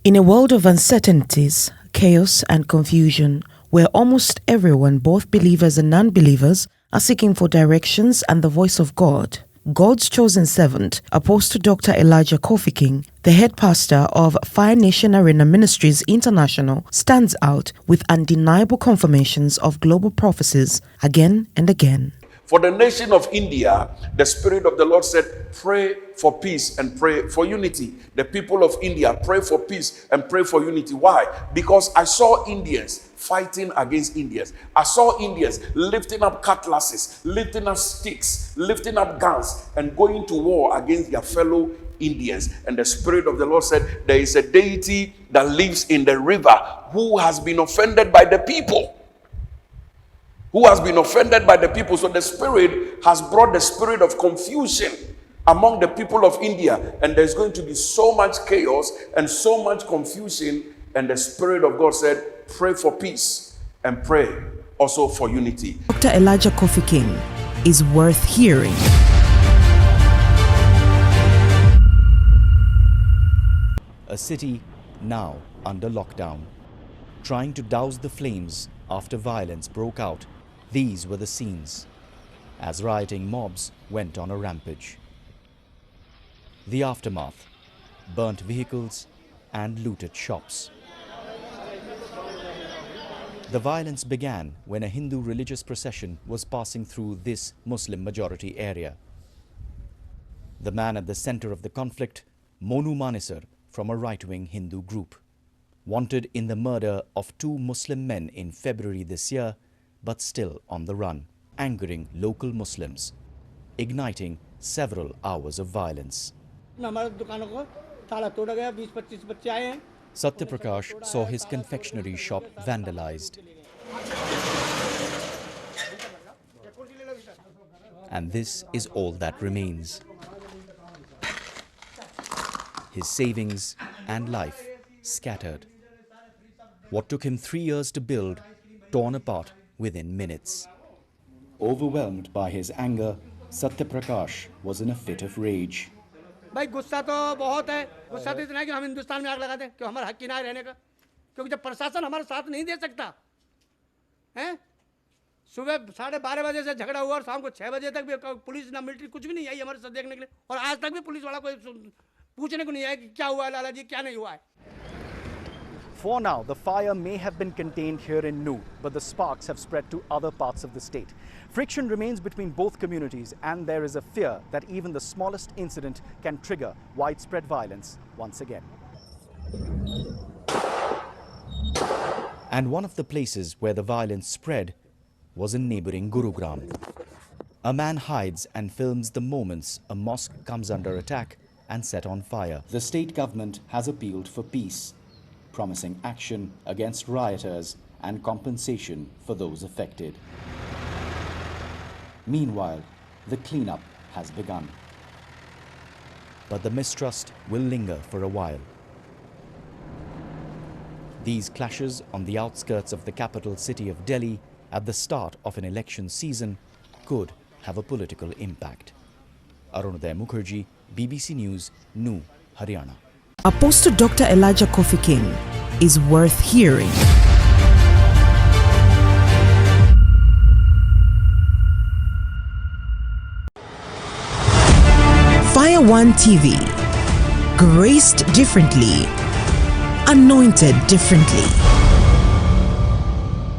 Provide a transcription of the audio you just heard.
In a world of uncertainties, chaos, and confusion, where almost everyone, both believers and non-believers, are seeking for directions and the voice of God, God's chosen servant, Apostle Dr. Elijah Kofi King, the head pastor of Fire Nation Arena Ministries International, stands out with undeniable confirmations of global prophecies again and again. For the nation of India, the Spirit of the Lord said, pray for peace and pray for unity. The people of India, pray for peace and pray for unity. Why? Because I saw Indians fighting against Indians. I saw Indians lifting up cutlasses, lifting up sticks, lifting up guns, and going to war against their fellow Indians. And the Spirit of the Lord said, there is a deity that lives in the river who has been offended by the people. So the Spirit has brought the spirit of confusion among the people of India, and there's going to be so much chaos and so much confusion. And the Spirit of God said, pray for peace and pray also for unity. Dr. Elijah Kofi King is worth hearing. A city now under lockdown, trying to douse the flames after violence broke out. These were the scenes as rioting mobs went on a rampage. The aftermath: burnt vehicles and looted shops. The violence began when a Hindu religious procession was passing through this Muslim majority area. The man at the center of the conflict, Monu Manesar, from a right-wing Hindu group, wanted in the murder of 2 Muslim men in February this year, but still on the run, angering local Muslims, igniting several hours of violence. Satya Prakash saw his confectionery shop vandalized. And this is all that remains. His savings and life scattered. What took him 3 years to build, torn apart within minutes. Overwhelmed by his anger, Satya Prakash was in a fit of rage. भाई गुस्सा तो बहुत है, गुस्सा तो इतना है कि हम हिंदुस्तान में आग लगा दें, क्यों हमारा हक ही ना रहने का, क्योंकि जब प्रशासन हमारा साथ नहीं दे सकता, हैं? सुबह 12:30 बजे से झगड़ा हुआ और शाम को 6 बजे तक भी पुलिस ना मिलिट्री कुछ भी नहीं आई हमारे साथ देखने के लिए, और आज तक भी पुलिस वाला कोई पूछने को नहीं आया कि क्या हुआ है लाला जी, क्या नहीं हुआ है. For now, the fire may have been contained here in Nu, but the sparks have spread to other parts of the state. Friction remains between both communities, and there is a fear that even the smallest incident can trigger widespread violence once again. And one of the places where the violence spread was in neighboring Gurugram. A man hides and films the moments a mosque comes under attack and set on fire. The state government has appealed for peace, promising action against rioters and compensation for those affected. Meanwhile, the cleanup has begun. But the mistrust will linger for a while. These clashes on the outskirts of the capital city of Delhi at the start of an election season could have a political impact. Arunoday Mukherjee, BBC News, Nu, Haryana. Apostle Dr. Elijah Kofi King is worth hearing. Fire One TV. Graced differently. Anointed differently.